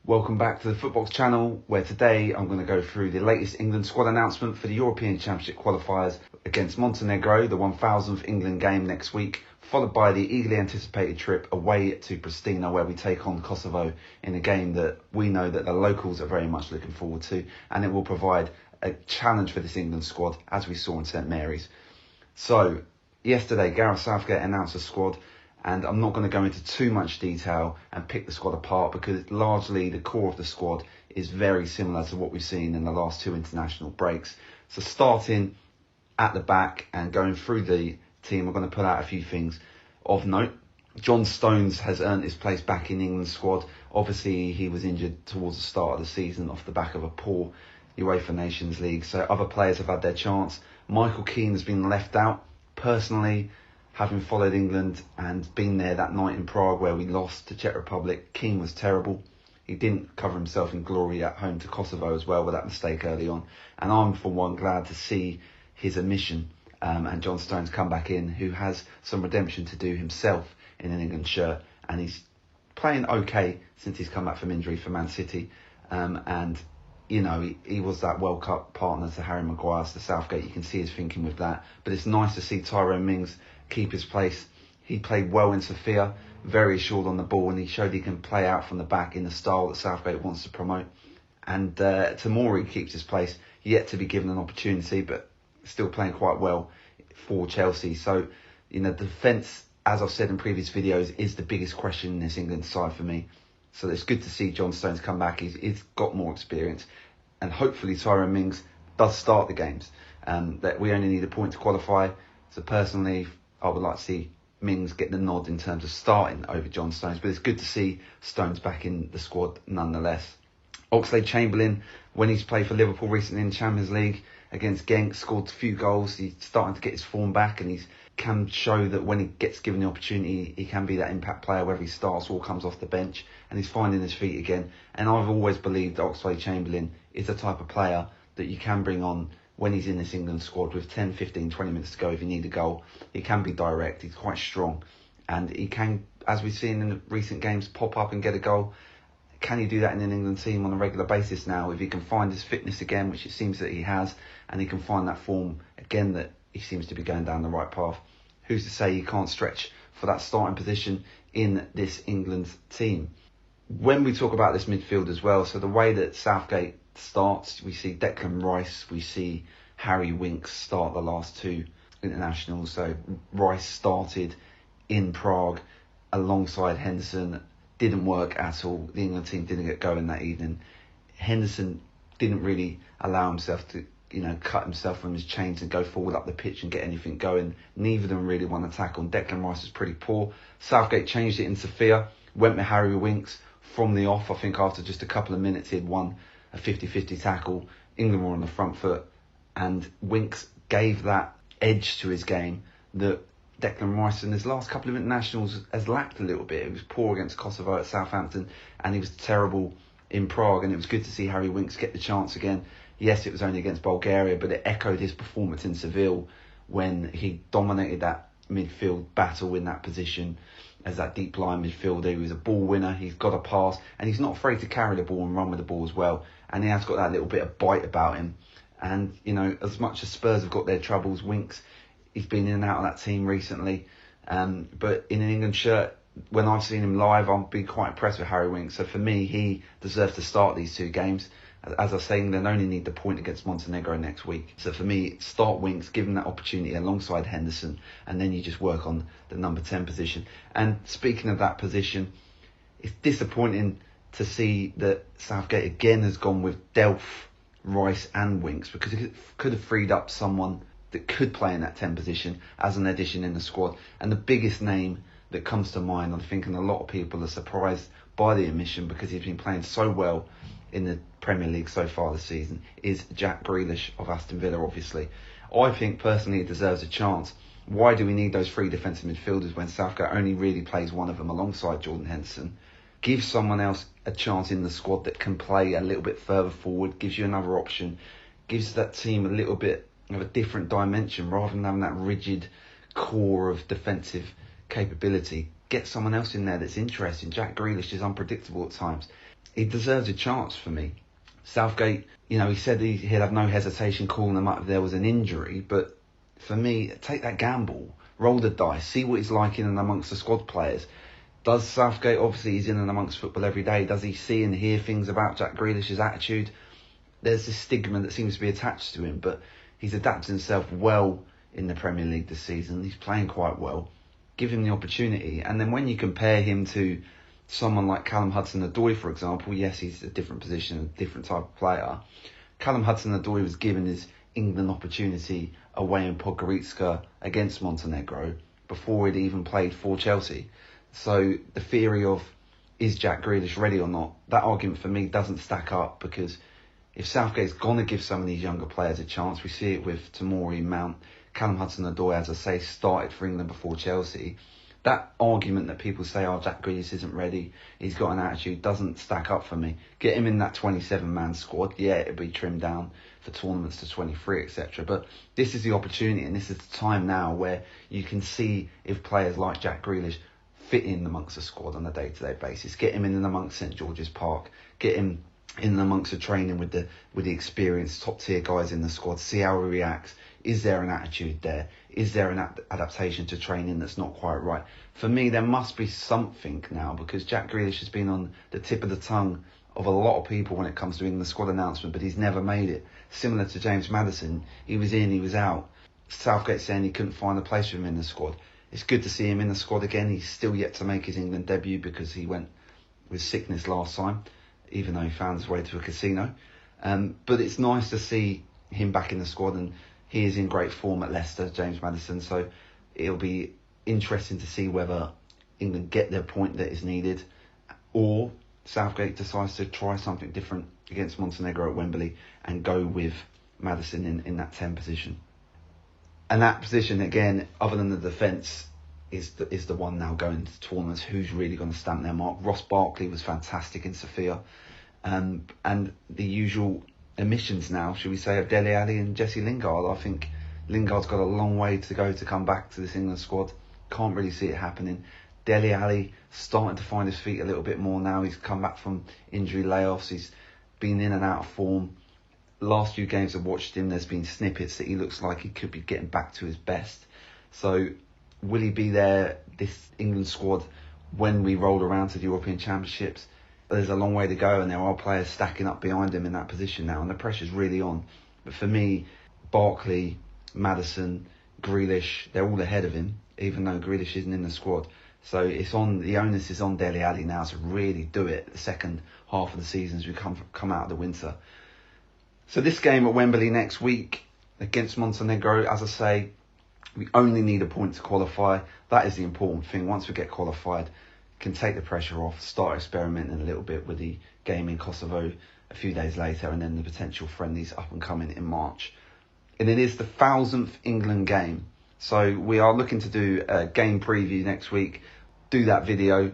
Welcome back to the footboxx channel, where today I'm going to go through the latest England squad announcement for the European Championship Qualifiers against Montenegro, the 1000th England game next week, followed by the eagerly anticipated trip away to Pristina, where we take on Kosovo in a game that we know that the locals are very much looking forward to, and it will provide a challenge for this England squad, as we saw in St Mary's. So, yesterday Gareth Southgate announced a squad, and I'm not going to go into too much detail and pick the squad apart because largely the core of the squad is very similar to what we've seen in the last two international breaks. So starting at the back and going through the team, we're going to put out a few things of note. John Stones has earned his place back in England's squad. Obviously, he was injured towards the start of the season off the back of a poor UEFA Nations League. So other players have had their chance. Michael Keane has been left out. Personally, having followed England and been there that night in Prague where we lost to Czech Republic, Keane was terrible. He didn't cover himself in glory at home to Kosovo as well with that mistake early on. And I'm, for one, glad to see his omission and John Stones come back in, who has some redemption to do himself in an England shirt. And he's playing okay since he's come back from injury for Man City. And, you know, he was that World Cup partner to Harry Maguire, to Southgate. You can see his thinking with that. But it's nice to see Tyrone Mings keep his place. He played well in Sofia, very assured on the ball, and he showed he can play out from the back in the style that Southgate wants to promote. And Tamori keeps his place, yet to be given an opportunity, but still playing quite well for Chelsea. So, you know, defence, as I've said in previous videos, is the biggest question in this England side for me. So it's good to see John Stones come back. He's got more experience, and hopefully Tyrone Mings does start the games. That we only need a point to qualify. So personally, I would like to see Mings get the nod in terms of starting over John Stones, but it's good to see Stones back in the squad nonetheless. Oxlade-Chamberlain, when he's played for Liverpool recently in the Champions League against Genk, scored a few goals. He's starting to get his form back, and he can show that when he gets given the opportunity, he can be that impact player, whether he starts or comes off the bench, and he's finding his feet again. And I've always believed that Oxlade-Chamberlain is the type of player that you can bring on when he's in this England squad with 10, 15, 20 minutes to go if you need a goal. He can be direct, he's quite strong, and he can, as we've seen in the recent games, pop up and get a goal. Can he do that in an England team on a regular basis now if he can find his fitness again, which it seems that he has, and he can find that form again that he seems to be going down the right path? Who's to say he can't stretch for that starting position in this England team? When we talk about this midfield as well, so the way that Southgate starts, we see Declan Rice, we see Harry Winks start the last two internationals. So Rice started in Prague alongside Henderson, didn't work at all. The England team didn't get going that evening. Henderson didn't really allow himself to, you know, cut himself from his chains and go forward up the pitch and get anything going. Neither of them really won a tackle, and Declan Rice was pretty poor. Southgate changed it in Sofia, went with Harry Winks from the off. I think after just a couple of minutes he'd won a 50-50 tackle. England were on the front foot, and Winks gave that edge to his game that Declan Rice in his last couple of internationals has lacked a little bit. He was poor against Kosovo at Southampton, and he was terrible in Prague, and it was good to see Harry Winks get the chance again. Yes, it was only against Bulgaria, but it echoed his performance in Seville when he dominated that midfield battle in that position as that deep line midfielder. He was a ball winner, he's got a pass, and he's not afraid to carry the ball and run with the ball as well. And he has got that little bit of bite about him. And, you know, as much as Spurs have got their troubles, Winks, he's been in and out of that team recently. But in an England shirt, when I've seen him live, I've been quite impressed with Harry Winks. So for me, he deserves to start these two games. As I was saying, they'll only need the point against Montenegro next week. So for me, start Winks, give him that opportunity alongside Henderson, and then you just work on the number 10 position. And speaking of that position, it's disappointing to see that Southgate again has gone with Delph, Rice and Winks, because it could have freed up someone that could play in that 10 position as an addition in the squad. And the biggest name that comes to mind, I'm thinking a lot of people are surprised by the omission because he's been playing so well in the Premier League so far this season, is Jack Grealish of Aston Villa, obviously. I think personally it deserves a chance. Why do we need those three defensive midfielders when Southgate only really plays one of them alongside Jordan Henderson? Give someone else a chance in the squad that can play a little bit further forward, gives you another option, gives that team a little bit of a different dimension rather than having that rigid core of defensive capability. Get someone else in there that's interesting. Jack Grealish is unpredictable at times. he deserves a chance for me. Southgate, he said he'd have no hesitation calling him up if there was an injury, but for me, take that gamble, roll the dice, see what he's like in and amongst the squad players. Does Southgate, obviously he's in and amongst football every day, does he see and hear things about Jack Grealish's attitude? There's this stigma that seems to be attached to him, but he's adapted himself well in the Premier League this season. He's playing quite well. Give him the opportunity. And then when you compare him to someone like Callum Hudson-Odoi, for example, yes, he's a different position, a different type of player. Callum Hudson-Odoi was given his England opportunity away in Podgorica against Montenegro before he'd even played for Chelsea. So the theory of, is Jack Grealish ready or not, that argument for me doesn't stack up, because if Southgate's going to give some of these younger players a chance, we see it with Tomori, Mount, Callum Hudson-Odoi, as I say, started for England before Chelsea. That argument that people say, Jack Grealish isn't ready, he's got an attitude, doesn't stack up for me. Get him in that 27-man squad, yeah, it'll be trimmed down for tournaments to 23, etc. But this is the opportunity, and this is the time now where you can see if players like Jack Grealish fit in amongst the squad on a day-to-day basis. Get him in and amongst St George's Park. Get him in and amongst the training with the experienced top-tier guys in the squad. See how he reacts. Is there an attitude there? Is there an adaptation to training that's not quite right? For me, there must be something now, because Jack Grealish has been on the tip of the tongue of a lot of people when it comes to England squad announcement, but he's never made it. Similar to James Maddison, he was in, he was out. Southgate saying he couldn't find a place for him in the squad. It's good to see him in the squad again. He's still yet to make his England debut because he went with sickness last time, even though he found his way to a casino. But it's nice to see him back in the squad, and he is in great form at Leicester, James Maddison. So it'll be interesting to see whether England get their point that is needed, or Southgate decides to try something different against Montenegro at Wembley and go with Maddison in that 10 position. And that position, again, other than the defence, is the one now going to tournaments. Who's really going to stamp their mark? Ross Barkley was fantastic in Sofia. And the usual omissions now, should we say, of Dele Alli and Jesse Lingard. I think Lingard's got a long way to go to come back to this England squad. Can't really see it happening. Dele Alli starting to find his feet a little bit more now. He's come back from injury layoffs. He's been in and out of form. Last few games I've watched him, there's been snippets that he looks like he could be getting back to his best. So will he be there, this England squad, when we roll around to the European Championships? There's a long way to go, and there are players stacking up behind him in that position now, and the pressure's really on. But for me, Barkley, Maddison, Grealish, they're all ahead of him, even though Grealish isn't in the squad. So the onus is on Dele Alli now to really do it the second half of the season as we come out of the winter. So this game at Wembley next week against Montenegro, as I say, we only need a point to qualify. That is the important thing. Once we get qualified, can take the pressure off, start experimenting a little bit with the game in Kosovo a few days later, and then the potential friendlies up and coming in March. And it is the 1000th England game. So we are looking to do a game preview next week, do that video,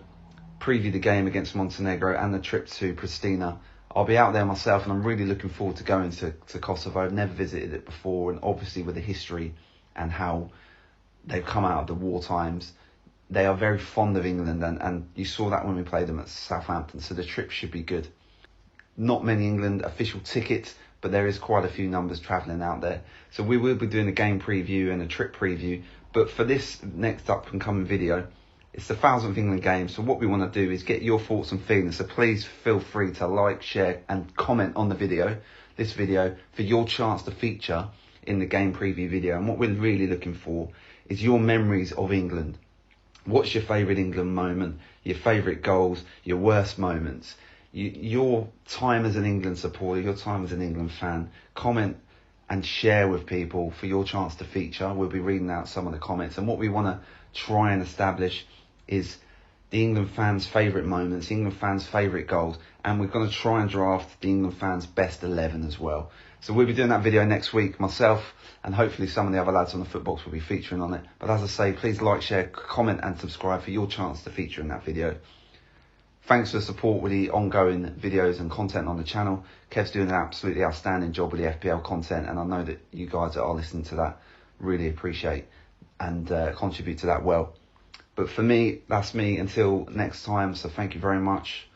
preview the game against Montenegro and the trip to Pristina. I'll be out there myself, and I'm really looking forward to going to Kosovo. I've never visited it before, and obviously with the history and how they've come out of the war times, they are very fond of England, and you saw that when we played them at Southampton, so the trip should be good. Not many England official tickets, but there is quite a few numbers travelling out there. So we will be doing a game preview and a trip preview, but for this next up and coming video, it's the 1000th England game, so what we want to do is get your thoughts and feelings. So please feel free to like, share and comment on this video, for your chance to feature in the game preview video. And what we're really looking for is your memories of England. What's your favourite England moment, your favourite goals, your worst moments, your time as an England supporter, your time as an England fan. Comment and share with people for your chance to feature. We'll be reading out some of the comments, and what we want to try and establish is the England fans' favourite moments, England fans' favourite goals, and we're going to try and draft the England fans' best 11 as well. So we'll be doing that video next week, myself, and hopefully some of the other lads on the footboxx will be featuring on it. But as I say, please like, share, comment and subscribe for your chance to feature in that video. Thanks for the support with the ongoing videos and content on the channel. Kev's doing an absolutely outstanding job with the FPL content, and I know that you guys that are listening to that really appreciate and contribute to that well. But for me, that's me until next time, so thank you very much.